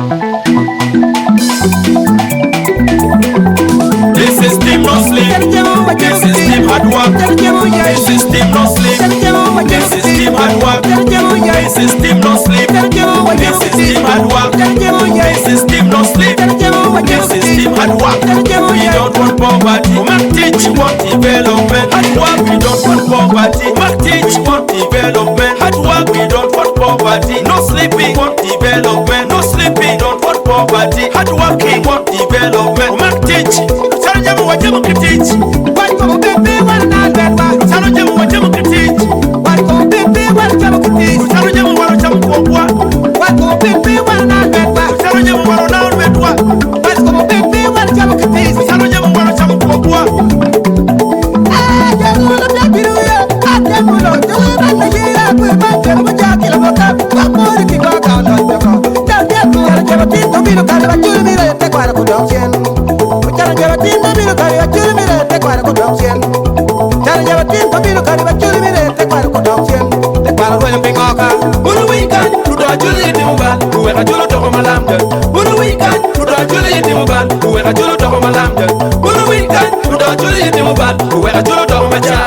The system no sleep. The system hard work. The system no sleep. The system hard work. The system no sleep. The system hard work. The system no sleep. The system hard work. We don't want poverty. We teach want development. Hard work. We don't want poverty. We teach want development. Hard work. We don't want poverty. No sleeping. Want development. No sleeping. Don't want poverty. Hard working. Want development. We teach. Sarajamo wajamo teach. Why go baby? Why not better? Sarajamo wajamo teach. Why go baby? Why jamo teach? Sarajamo wajamo kwa. Why go baby? Why not better? Sarajamo wajamo better. Why go baby? Why jamo teach? Sarajamo wajamo kwa. Ah, jamu lo baby lo ya. Ah, jamu lo. Jamu lo baby ya. Kuiba jamu bajaki lo baka. Wapori kiba kaula jaka. Jamu jamu tinto bilo kala bajulu mira te kwara kudokien. Jabatin to bilo kari bachuli mire te kwara kudokien. Jabatin to bilo kari bachuli mire te kwara kudokien. Te kwara roya pingoka. Ulu weekend tudo ajuli di mobile. Uwe kajulu toko malamde. Ulu weekend tudo ajuli di mobile. Uwe kajulu toko malamde. Ulu weekend tudo ajuli di mobile. Uwe kajulu toko macha.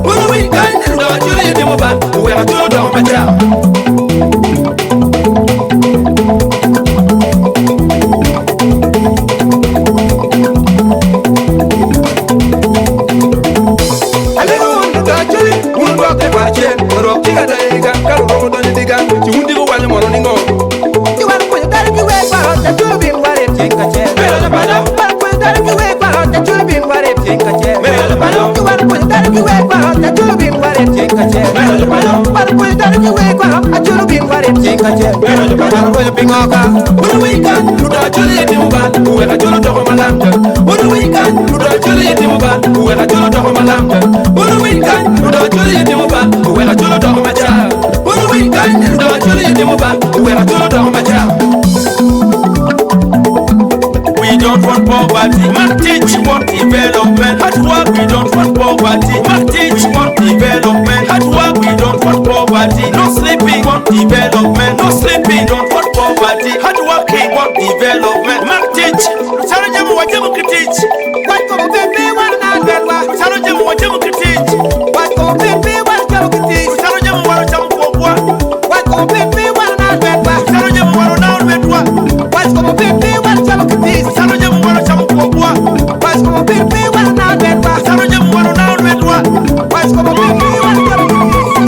Ulu weekend tudo ajuli di mobile. Uwe kajulu toko macha. We don't want poverty. We teach want development. Hard work. We don't want poverty. We teach want development. Hard work. We don't want poverty. No sleeping. Want development. No sleeping. Don't want poverty. Hard working. Want development. We teach. Sarajamo wajamo teach. What go baby? What not better? Sarajamo wajamo teach. What go baby? What jamo teach? Sarajamo wajamo kwa. What go baby? What not better? Sarajamo wajamo better. What go baby? What jamo teach? Sarajamo wajamo kwa. What go baby? What not better? Sarajamo wajamo better. What go baby? What jamo teach?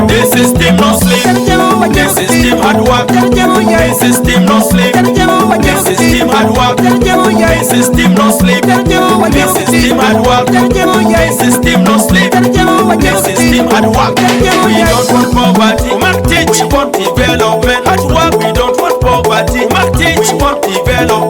The system no sleep. The system hard work. The system no sleep. The system hard work. The system no sleep. The system hard work. The system no sleep. The system hard work. We don't want poverty. We teach want development. Hard work. We don't want yellow.